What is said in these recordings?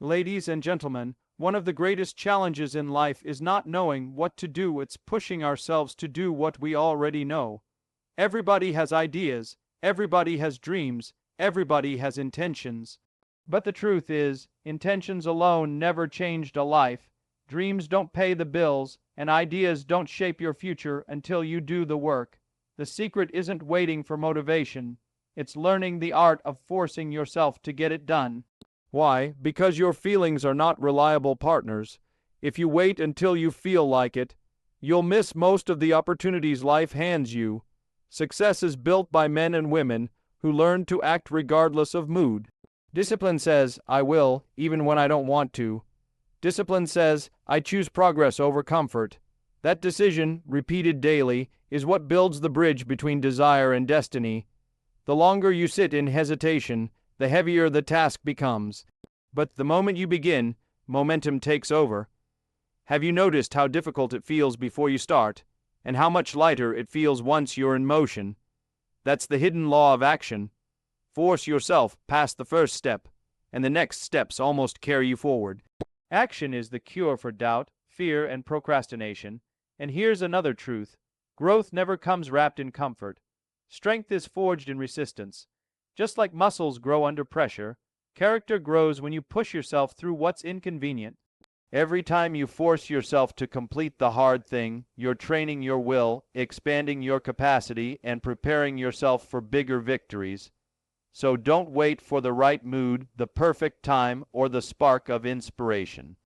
Ladies and gentlemen, one of the greatest challenges in life is not knowing what to do, it's pushing ourselves to do what we already know. Everybody has ideas, everybody has dreams, everybody has intentions. But the truth is, intentions alone never changed a life. Dreams don't pay the bills, and ideas don't shape your future until you do the work. The secret isn't waiting for motivation. It's learning the art of forcing yourself to get it done. Why? Because your feelings are not reliable partners. If you wait until you feel like it, you'll miss most of the opportunities life hands you. Success is built by men and women who learn to act regardless of mood. Discipline says, I will, even when I don't want to. Discipline says, I choose progress over comfort. That decision, repeated daily, is what builds the bridge between desire and destiny. The longer you sit in hesitation, the heavier the task becomes. But the moment you begin, momentum takes over. Have you noticed how difficult it feels before you start, and how much lighter it feels once you're in motion? That's the hidden law of action. Force yourself past the first step, and the next steps almost carry you forward. Action is the cure for doubt, fear, and procrastination. And here's another truth. Growth never comes wrapped in comfort. Strength is forged in resistance. Just like muscles grow under pressure, character grows when you push yourself through what's inconvenient. Every time you force yourself to complete the hard thing, you're training your will, expanding your capacity, and preparing yourself for bigger victories. So don't wait for the right mood, the perfect time, or the spark of inspiration.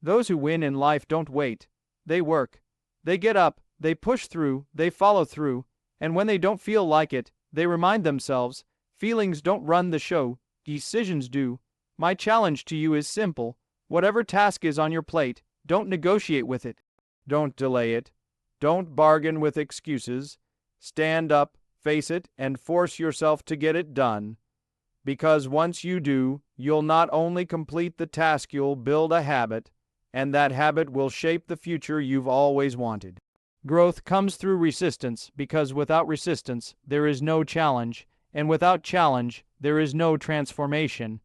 Those who win in life don't wait. They work. They get up, they push through, they follow through, and when they don't feel like it, they remind themselves, feelings don't run the show, decisions do. My challenge to you is simple. Whatever task is on your plate, don't negotiate with it. Don't delay it. Don't bargain with excuses. Stand up, face it, and force yourself to get it done. Because once you do, you'll not only complete the task, you'll build a habit, and that habit will shape the future you've always wanted. Growth comes through resistance, because without resistance, there is no challenge, and without challenge, there is no transformation.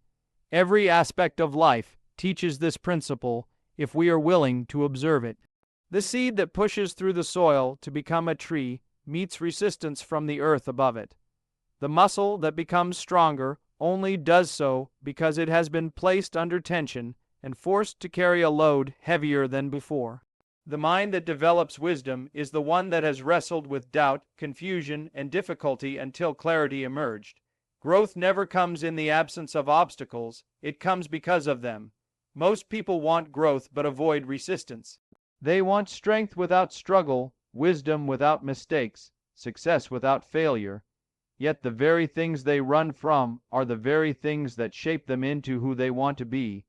Every aspect of life teaches this principle if we are willing to observe it. The seed that pushes through the soil to become a tree meets resistance from the earth above it. The muscle that becomes stronger only does so because it has been placed under tension and forced to carry a load heavier than before. The mind that develops wisdom is the one that has wrestled with doubt, confusion, and difficulty until clarity emerged. Growth never comes in the absence of obstacles, it comes because of them. Most people want growth but avoid resistance. They want strength without struggle, wisdom without mistakes, success without failure. Yet the very things they run from are the very things that shape them into who they want to be.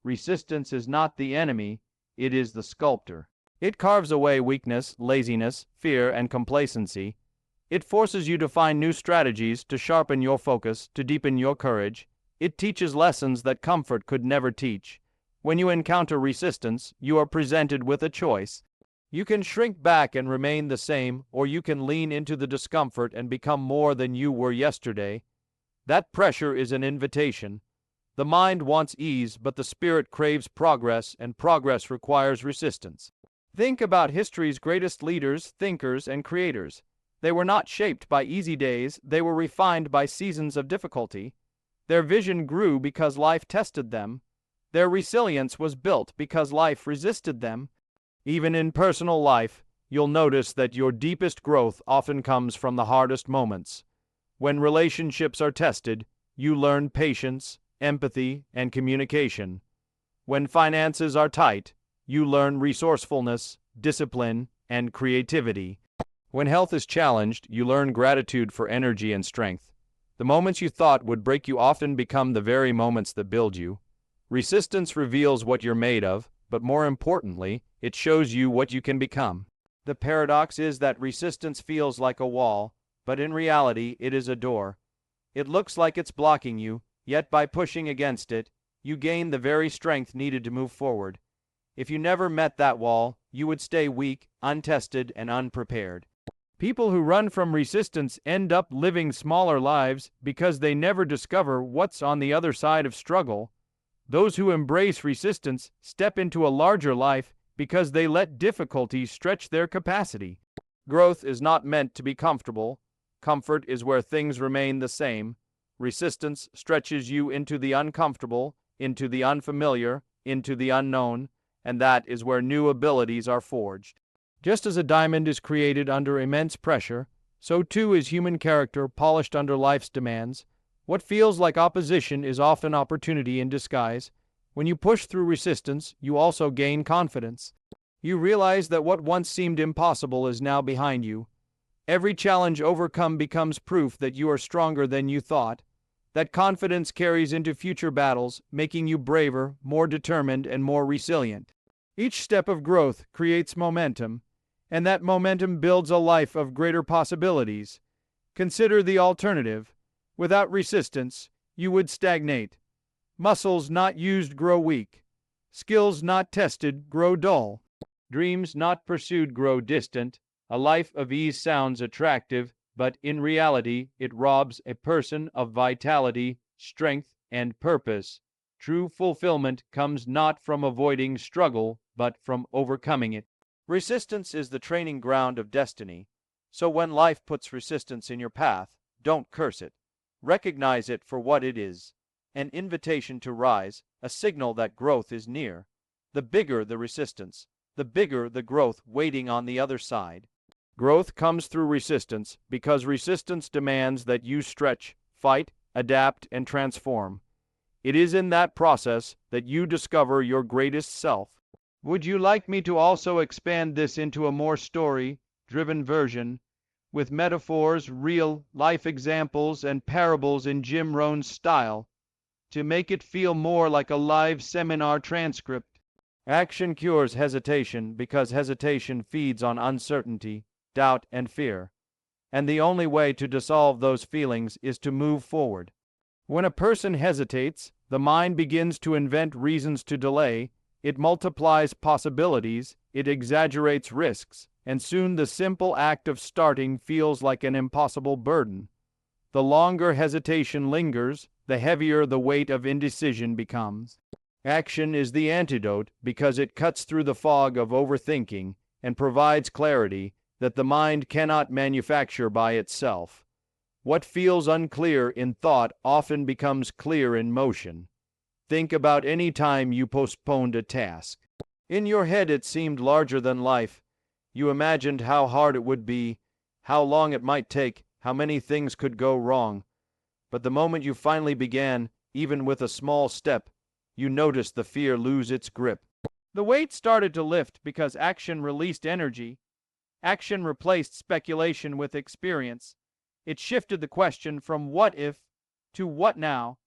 Resistance is not the enemy, it is the sculptor. It carves away weakness, laziness, fear, and complacency. It forces you to find new strategies, to sharpen your focus, to deepen your courage. It teaches lessons that comfort could never teach. When you encounter resistance, you are presented with a choice. You can shrink back and remain the same, or you can lean into the discomfort and become more than you were yesterday. That pressure is an invitation. The mind wants ease, but the spirit craves progress, and progress requires resistance. Think about history's greatest leaders, thinkers, and creators. They were not shaped by easy days, they were refined by seasons of difficulty. Their vision grew because life tested them. Their resilience was built because life resisted them. Even in personal life, you'll notice that your deepest growth often comes from the hardest moments. When relationships are tested, you learn patience, empathy, and communication. When finances are tight, you learn resourcefulness, discipline, and creativity. When health is challenged, you learn gratitude for energy and strength. The moments you thought would break you often become the very moments that build you. Resistance reveals what you're made of, but more importantly, it shows you what you can become. The paradox is that resistance feels like a wall, but in reality it is a door. It looks like it's blocking you, yet by pushing against it, you gain the very strength needed to move forward. If you never met that wall, you would stay weak, untested, and unprepared. People who run from resistance end up living smaller lives because they never discover what's on the other side of struggle. Those who embrace resistance step into a larger life because they let difficulty stretch their capacity. Growth is not meant to be comfortable. Comfort is where things remain the same. Resistance stretches you into the uncomfortable, into the unfamiliar, into the unknown, and that is where new abilities are forged. Just as a diamond is created under immense pressure, so too is human character polished under life's demands. What feels like opposition is often opportunity in disguise. When you push through resistance, you also gain confidence. You realize that what once seemed impossible is now behind you. Every challenge overcome becomes proof that you are stronger than you thought. That confidence carries into future battles, making you braver, more determined, and more resilient. Each step of growth creates momentum, and that momentum builds a life of greater possibilities. Consider the alternative. Without resistance, you would stagnate. Muscles not used grow weak. Skills not tested grow dull. Dreams not pursued grow distant. A life of ease sounds attractive, but in reality it robs a person of vitality, strength, and purpose. True fulfillment comes not from avoiding struggle, but from overcoming it. Resistance is the training ground of destiny. So when life puts resistance in your path, don't curse it. Recognize it for what it is, an invitation to rise, a signal that growth is near. The bigger the resistance, the bigger the growth waiting on the other side. Growth comes through resistance because resistance demands that you stretch, fight, adapt, and transform. It is in that process that you discover your greatest self. Would you like me to also expand this into a more story-driven version, with metaphors, real-life examples, and parables in Jim Rohn's style, to make it feel more like a live seminar transcript? Action cures hesitation because hesitation feeds on uncertainty, doubt, and fear. And the only way to dissolve those feelings is to move forward. When a person hesitates, the mind begins to invent reasons to delay, it multiplies possibilities, it exaggerates risks, and soon the simple act of starting feels like an impossible burden. The longer hesitation lingers, the heavier the weight of indecision becomes. Action is the antidote because it cuts through the fog of overthinking and provides clarity that the mind cannot manufacture by itself. What feels unclear in thought often becomes clear in motion. Think about any time you postponed a task. In your head it seemed larger than life. You imagined how hard it would be, how long it might take, how many things could go wrong. But the moment you finally began, even with a small step, you noticed the fear lose its grip. The weight started to lift because action released energy. Action replaced speculation with experience. It shifted the question from what if to what now.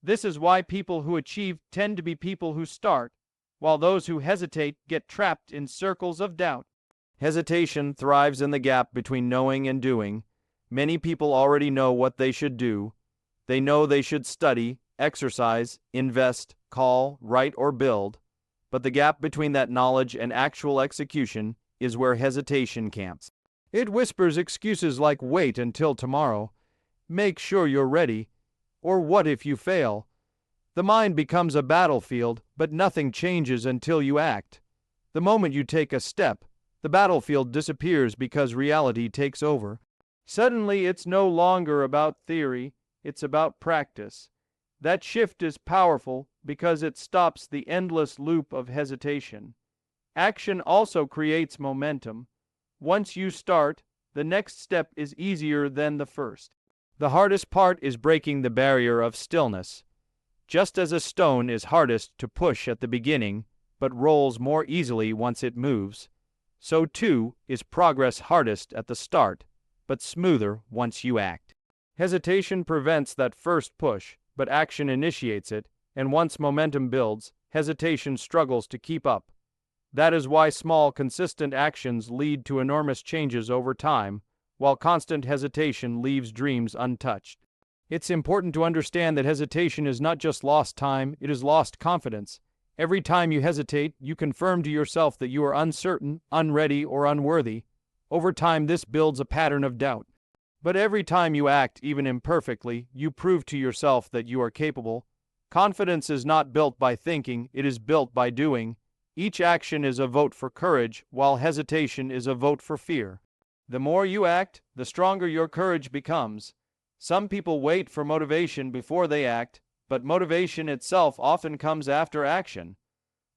This is why people who achieve tend to be people who start, while those who hesitate get trapped in circles of doubt. Hesitation thrives in the gap between knowing and doing. Many people already know what they should do. They know they should study, exercise, invest, call, write, or build. But the gap between that knowledge and actual execution is where hesitation camps. It whispers excuses like wait until tomorrow, make sure you're ready, or what if you fail? The mind becomes a battlefield, but nothing changes until you act. The moment you take a step, the battlefield disappears because reality takes over. Suddenly it's no longer about theory, it's about practice. That shift is powerful because it stops the endless loop of hesitation. Action also creates momentum. Once you start, the next step is easier than the first. The hardest part is breaking the barrier of stillness. Just as a stone is hardest to push at the beginning, but rolls more easily once it moves, so too is progress hardest at the start, but smoother once you act. Hesitation prevents that first push, but action initiates it, and once momentum builds, hesitation struggles to keep up. That is why small, consistent actions lead to enormous changes over time, while constant hesitation leaves dreams untouched. It's important to understand that hesitation is not just lost time, it is lost confidence. Every time you hesitate, you confirm to yourself that you are uncertain, unready, or unworthy. Over time, this builds a pattern of doubt. But every time you act, even imperfectly, you prove to yourself that you are capable. Confidence is not built by thinking, it is built by doing. Each action is a vote for courage, while hesitation is a vote for fear. The more you act, the stronger your courage becomes. Some people wait for motivation before they act, but motivation itself often comes after action.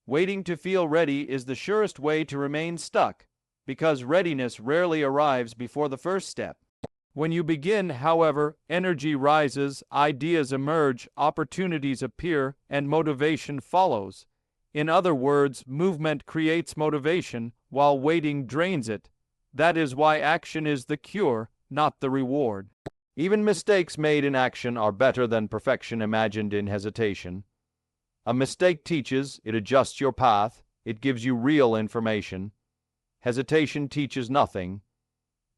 Waiting to feel ready is the surest way to remain stuck, because readiness rarely arrives before the first step. When you begin, however, energy rises, ideas emerge, opportunities appear, and motivation follows. In other words, movement creates motivation, while waiting drains it. That is why action is the cure, not the reward. Even mistakes made in action are better than perfection imagined in hesitation. A mistake teaches, it adjusts your path, it gives you real information. Hesitation teaches nothing.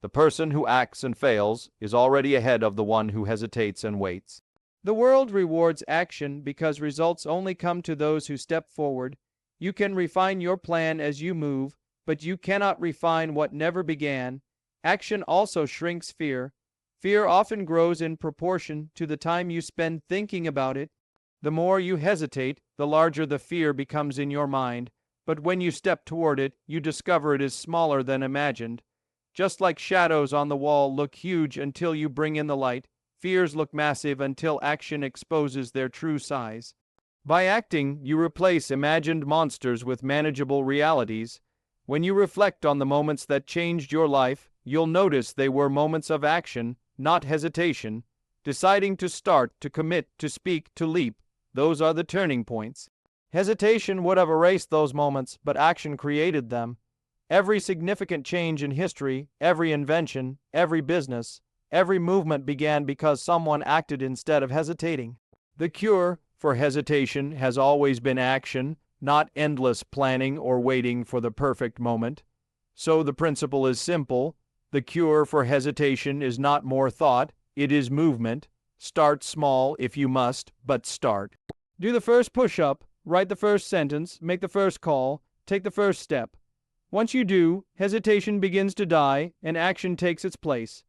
The person who acts and fails is already ahead of the one who hesitates and waits. The world rewards action because results only come to those who step forward. You can refine your plan as you move, but you cannot refine what never began. Action also shrinks fear. Fear often grows in proportion to the time you spend thinking about it. The more you hesitate, the larger the fear becomes in your mind, but when you step toward it, you discover it is smaller than imagined. Just like shadows on the wall look huge until you bring in the light, fears look massive until action exposes their true size. By acting, you replace imagined monsters with manageable realities. When you reflect on the moments that changed your life, you'll notice they were moments of action, not hesitation. Deciding to start, to commit, to speak, to leap, those are the turning points. Hesitation would have erased those moments, but action created them. Every significant change in history, every invention, every business, every movement began because someone acted instead of hesitating. The cure for hesitation has always been action, not endless planning or waiting for the perfect moment. So the principle is simple. The cure for hesitation is not more thought, it is movement. Start small if you must, but start. Do the first push-up, write the first sentence, make the first call, take the first step. Once you do, hesitation begins to die and action takes its place.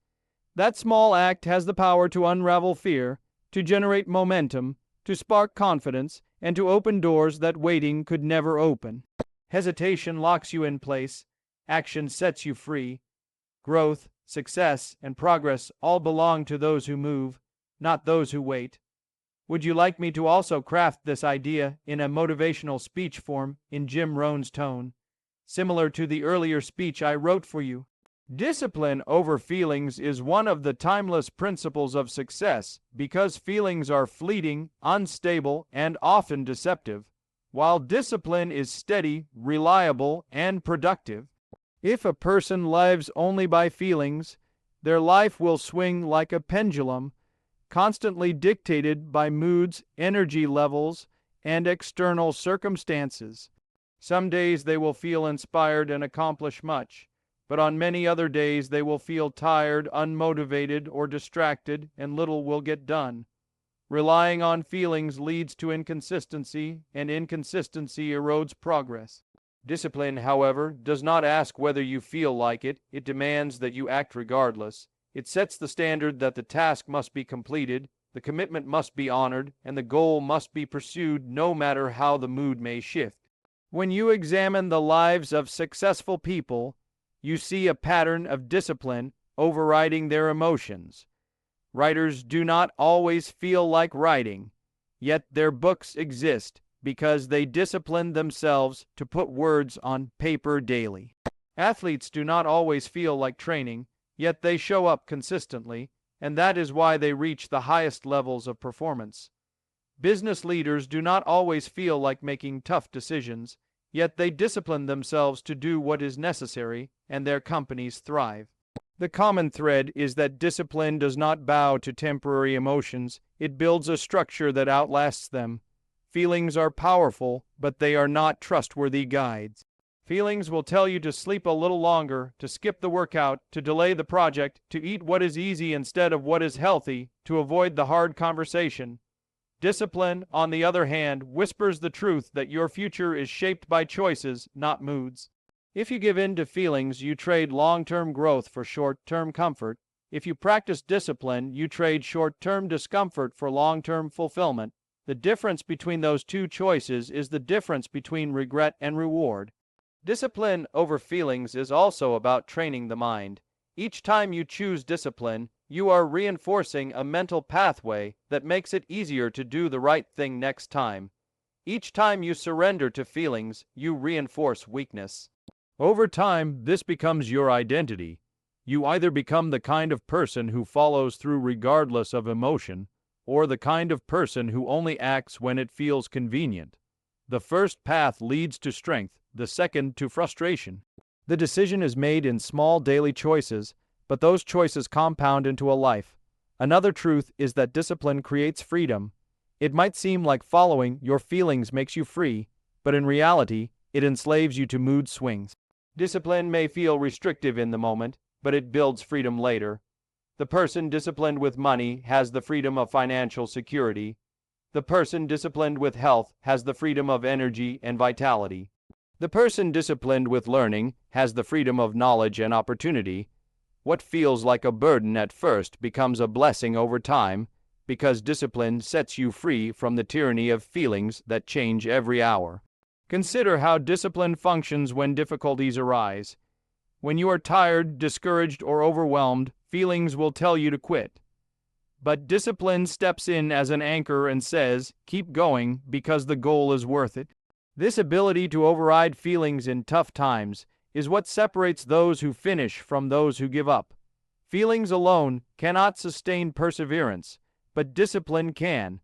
That small act has the power to unravel fear, to generate momentum, to spark confidence, and to open doors that waiting could never open. Hesitation locks you in place. Action sets you free. Growth, success, and progress all belong to those who move, not those who wait. Would you like me to also craft this idea in a motivational speech form in Jim Rohn's tone, similar to the earlier speech I wrote for you? Discipline over feelings is one of the timeless principles of success because feelings are fleeting, unstable, and often deceptive, while discipline is steady, reliable, and productive. If a person lives only by feelings, their life will swing like a pendulum, constantly dictated by moods, energy levels, and external circumstances. Some days they will feel inspired and accomplish much, but on many other days they will feel tired, unmotivated, or distracted, and little will get done. Relying on feelings leads to inconsistency, and inconsistency erodes progress. Discipline, however, does not ask whether you feel like it, it demands that you act regardless. It sets the standard that the task must be completed, the commitment must be honored, and the goal must be pursued no matter how the mood may shift. When you examine the lives of successful people, you see a pattern of discipline overriding their emotions. Writers do not always feel like writing, yet their books exist because they discipline themselves to put words on paper daily. Athletes do not always feel like training, yet they show up consistently, and that is why they reach the highest levels of performance. Business leaders do not always feel like making tough decisions, yet they discipline themselves to do what is necessary, and their companies thrive. The common thread is that discipline does not bow to temporary emotions, it builds a structure that outlasts them. Feelings are powerful, but they are not trustworthy guides. Feelings will tell you to sleep a little longer, to skip the workout, to delay the project, to eat what is easy instead of what is healthy, to avoid the hard conversation. Discipline, on the other hand, whispers the truth that your future is shaped by choices, not moods. If you give in to feelings, you trade long-term growth for short-term comfort. If you practice discipline, you trade short-term discomfort for long-term fulfillment. The difference between those two choices is the difference between regret and reward. Discipline over feelings is also about training the mind. Each time you choose discipline, you are reinforcing a mental pathway that makes it easier to do the right thing next time. Each time you surrender to feelings, you reinforce weakness. Over time, this becomes your identity. You either become the kind of person who follows through regardless of emotion, or the kind of person who only acts when it feels convenient. The first path leads to strength, the second to frustration. The decision is made in small daily choices, but those choices compound into a life. Another truth is that discipline creates freedom. It might seem like following your feelings makes you free, but in reality, it enslaves you to mood swings. Discipline may feel restrictive in the moment, but it builds freedom later. The person disciplined with money has the freedom of financial security. The person disciplined with health has the freedom of energy and vitality. The person disciplined with learning has the freedom of knowledge and opportunity. What feels like a burden at first becomes a blessing over time, because discipline sets you free from the tyranny of feelings that change every hour. Consider how discipline functions when difficulties arise. When you are tired, discouraged, or overwhelmed, feelings will tell you to quit. But discipline steps in as an anchor and says, keep going because the goal is worth it. This ability to override feelings in tough times is what separates those who finish from those who give up. Feelings alone cannot sustain perseverance, but discipline can.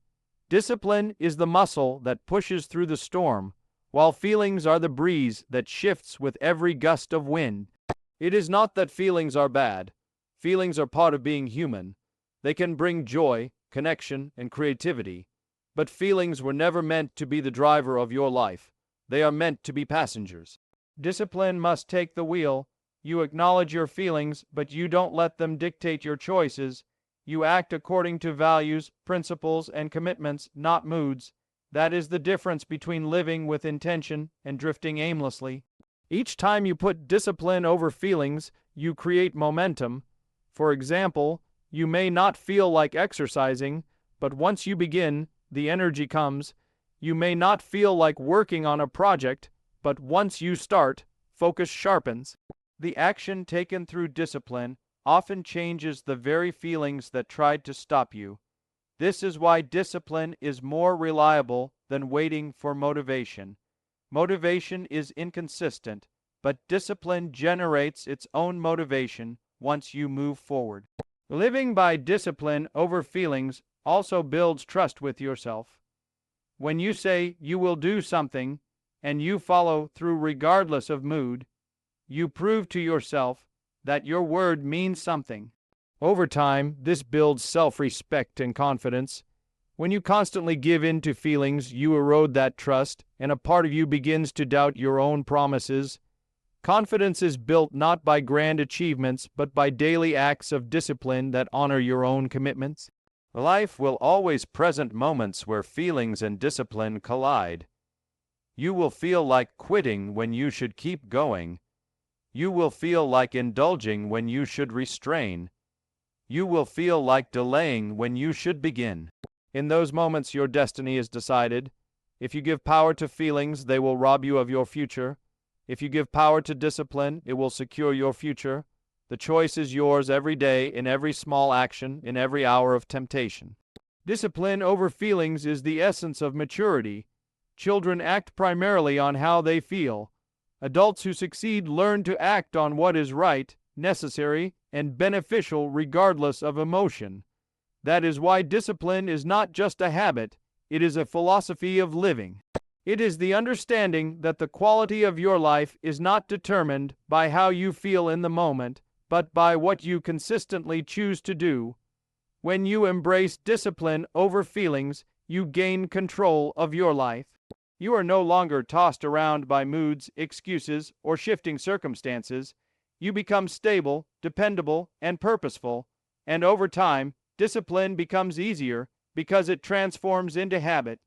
Discipline is the muscle that pushes through the storm, while feelings are the breeze that shifts with every gust of wind. It is not that feelings are bad. Feelings are part of being human. They can bring joy, connection, and creativity. But feelings were never meant to be the driver of your life. They are meant to be passengers. Discipline must take the wheel. You acknowledge your feelings, but you don't let them dictate your choices. You act according to values, principles, and commitments, not moods. That is the difference between living with intention and drifting aimlessly. Each time you put discipline over feelings, you create momentum. For example, you may not feel like exercising, but once you begin, the energy comes. You may not feel like working on a project, but once you start, focus sharpens. The action taken through discipline often changes the very feelings that tried to stop you. This is why discipline is more reliable than waiting for motivation. Motivation is inconsistent, but discipline generates its own motivation once you move forward. Living by discipline over feelings also builds trust with yourself. When you say you will do something and you follow through regardless of mood, you prove to yourself that your word means something. Over time, this builds self-respect and confidence. When you constantly give in to feelings, you erode that trust, and a part of you begins to doubt your own promises. Confidence is built not by grand achievements, but by daily acts of discipline that honor your own commitments. Life will always present moments where feelings and discipline collide. You will feel like quitting when you should keep going. You will feel like indulging when you should restrain. You will feel like delaying when you should begin. In those moments, your destiny is decided. If you give power to feelings, they will rob you of your future. If you give power to discipline, it will secure your future. The choice is yours every day, in every small action, in every hour of temptation. Discipline over feelings is the essence of maturity. Children act primarily on how they feel. Adults who succeed learn to act on what is right, necessary, and beneficial regardless of emotion. That is why discipline is not just a habit, it is a philosophy of living. It is the understanding that the quality of your life is not determined by how you feel in the moment, but by what you consistently choose to do. When you embrace discipline over feelings, you gain control of your life. You are no longer tossed around by moods, excuses, or shifting circumstances. You become stable, dependable, and purposeful, and over time, discipline becomes easier because it transforms into habit.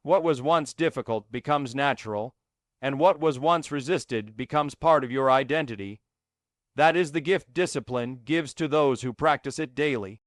What was once difficult becomes natural, and what was once resisted becomes part of your identity. That is the gift discipline gives to those who practice it daily.